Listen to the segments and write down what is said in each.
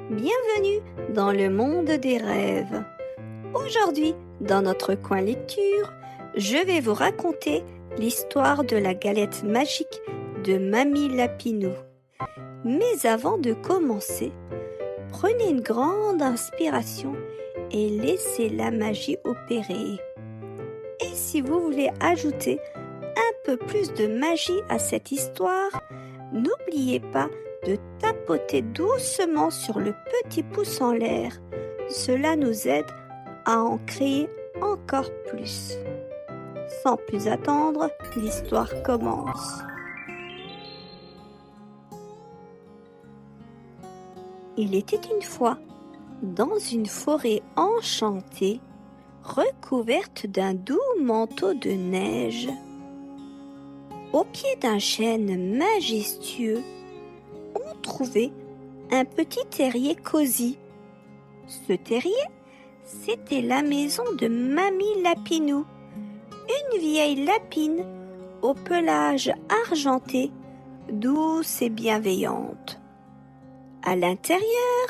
Bienvenue dans le monde des rêves. Aujourd'hui, dans notre coin lecture, je vais vous raconter l'histoire de la galette magique de Mamie Lapinou. Mais avant de commencer, prenez une grande inspiration et laissez la magie opérer. Et si vous voulez ajouter un peu plus de magie à cette histoire, n'oubliez pas de tapoter doucement sur le petit pouce en l'air. Cela nous aide à en créer encore plus. Sans plus attendre, l'histoire commence. Il était une fois, dans une forêt enchantée, recouverte d'un doux manteau de neige. Au pied d'un chêne majestueux, on trouvait un petit terrier cosy. Ce terrier, c'était la maison de Mamie Lapinou, une vieille lapine au pelage argenté, douce et bienveillante. À l'intérieur,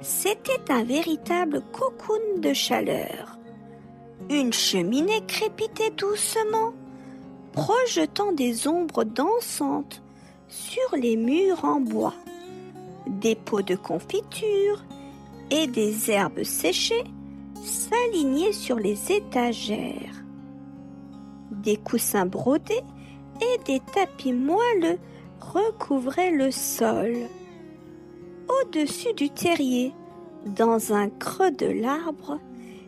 c'était un véritable cocoon de chaleur. Une cheminée crépitait doucement, projetant des ombres dansantes sur les murs en bois. Des pots de confiture et des herbes séchées s'alignaient sur les étagères. Des coussins brodés et des tapis moelleux recouvraient le sol. Au-dessus du terrier, dans un creux de l'arbre,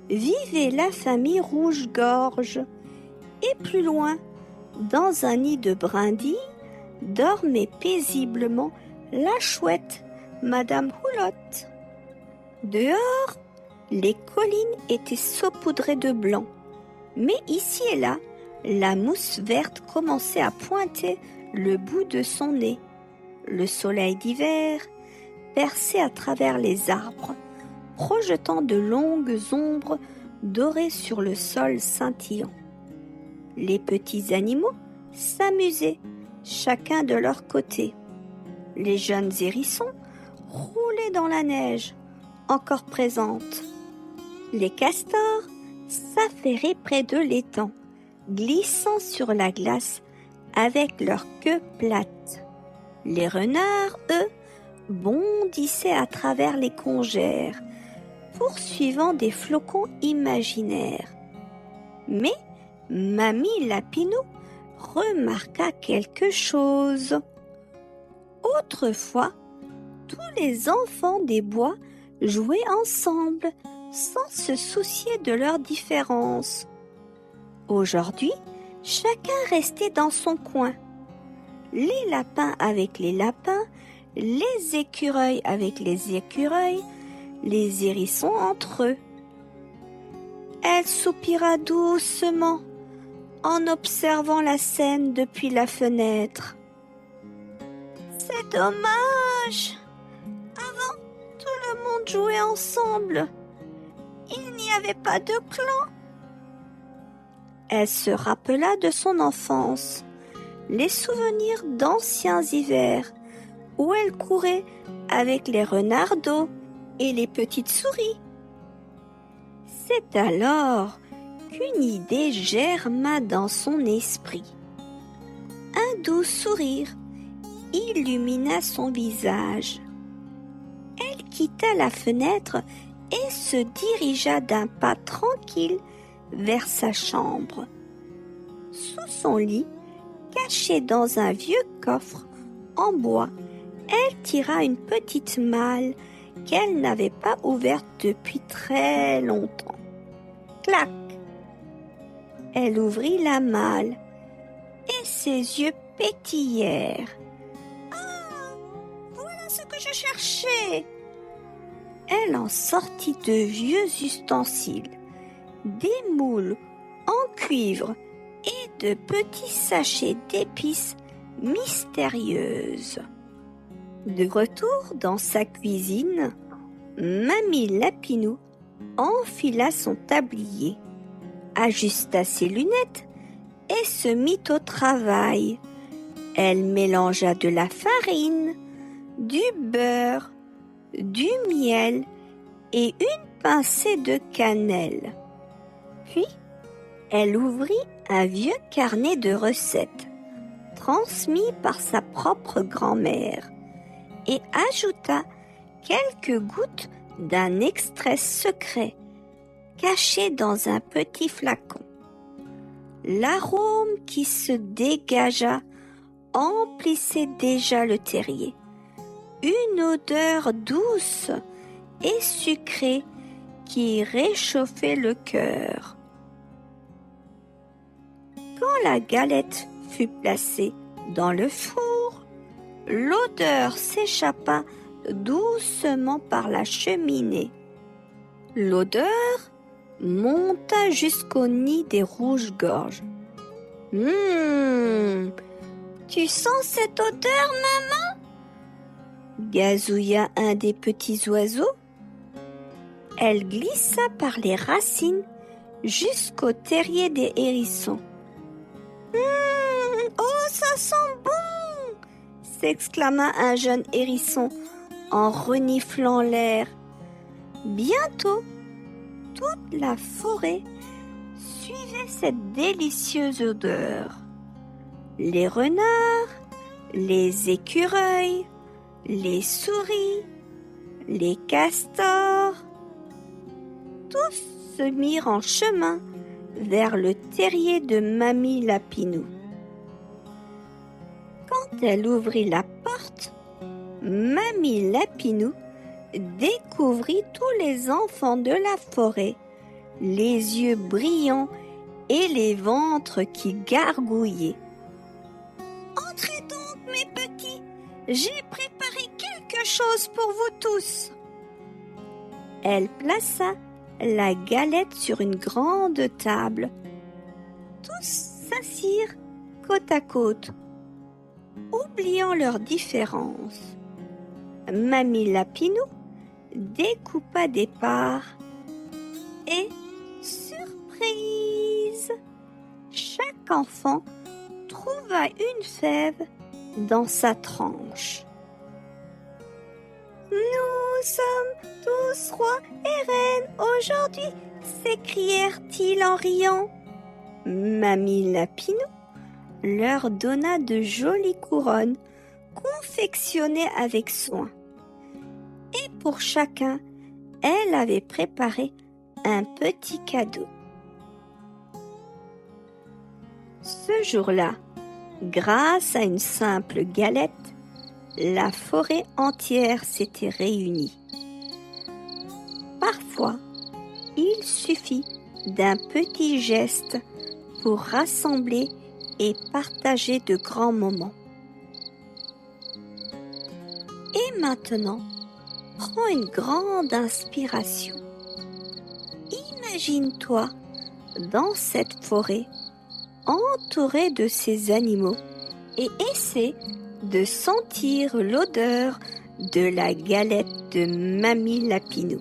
vivait la famille Rouge-Gorge. Et plus loin, dans un nid de brindilles, dormait paisiblement la chouette Madame Houlotte. Dehors, les collines étaient saupoudrées de blanc, mais ici et là, la mousse verte commençait à pointer le bout de son nez. Le soleil d'hiver perçait à travers les arbres, projetant de longues ombres dorées sur le sol scintillant. Les petits animaux s'amusaient, chacun de leur côté. Les jeunes hérissons roulaient dans la neige, encore présente. Les castors s'affairaient près de l'étang, glissant sur la glace avec leur queue plate. Les renards, eux, bondissaient à travers les congères, poursuivant des flocons imaginaires. Mais Mamie Lapinou remarqua quelque chose. Autrefois, tous les enfants des bois jouaient ensemble sans se soucier de leurs différences. Aujourd'hui, chacun restait dans son coin. Les lapins avec les lapins, les écureuils avec les écureuils, les hérissons entre eux. Elle soupira doucement en observant la scène depuis la fenêtre. C'est dommage. Avant, tout le monde jouait ensemble. Il n'y avait pas de clan. Elle se rappela de son enfance, les souvenirs d'anciens hivers, où elle courait avec les renardeaux et les petites souris. C'est alors qu'une idée germa dans son esprit. Un doux sourire illumina son visage. Elle quitta la fenêtre et se dirigea d'un pas tranquille vers sa chambre. Sous son lit, caché dans un vieux coffre en bois, elle tira une petite malle qu'elle n'avait pas ouverte depuis très longtemps. Clac! Elle ouvrit la malle et ses yeux pétillèrent. « Ah! Voilà ce que je cherchais !» Elle en sortit de vieux ustensiles, des moules en cuivre et de petits sachets d'épices mystérieuses. De retour dans sa cuisine, Mamie Lapinou enfila son tablier, ajusta ses lunettes et se mit au travail. Elle mélangea de la farine, du beurre, du miel et une pincée de cannelle. Puis, elle ouvrit un vieux carnet de recettes, transmis par sa propre grand-mère, et ajouta quelques gouttes d'un extrait secret caché dans un petit flacon. L'arôme qui se dégagea emplissait déjà le terrier. Une odeur douce et sucrée qui réchauffait le cœur. Quand la galette fut placée dans le four, l'odeur s'échappa doucement par la cheminée. L'odeur monta jusqu'au nid des rouges-gorges. Tu sens cette odeur, maman? Gazouilla un des petits oiseaux. Elle glissa par les racines jusqu'au terrier des hérissons. Oh, ça sent bon! S'exclama un jeune hérisson en reniflant l'air. Bientôt, toute la forêt suivait cette délicieuse odeur. Les renards, les écureuils, les souris, les castors, tous se mirent en chemin vers le terrier de Mamie Lapinou. Quand elle ouvrit la porte, Mamie Lapinou découvrit tous les enfants de la forêt, les yeux brillants et les ventres qui gargouillaient. « Entrez donc, mes petits, j'ai préparé quelque chose pour vous tous. » Elle plaça la galette sur une grande table. Tous s'assirent côte à côte, oubliant leurs différences. Mamie Lapinou découpa des parts et, surprise, chaque enfant trouva une fève dans sa tranche. « Nous sommes tous rois et reines aujourd'hui !» s'écrièrent-ils en riant. Mamie Lapinou leur donna de jolies couronnes confectionnées avec soin. Et pour chacun, elle avait préparé un petit cadeau. Ce jour-là, grâce à une simple galette, la forêt entière s'était réunie. Parfois, il suffit d'un petit geste pour rassembler et partager de grands moments. Et maintenant, prends une grande inspiration. Imagine-toi dans cette forêt, entouré de ces animaux, et essaie de sentir l'odeur de la galette de Mamie Lapinou.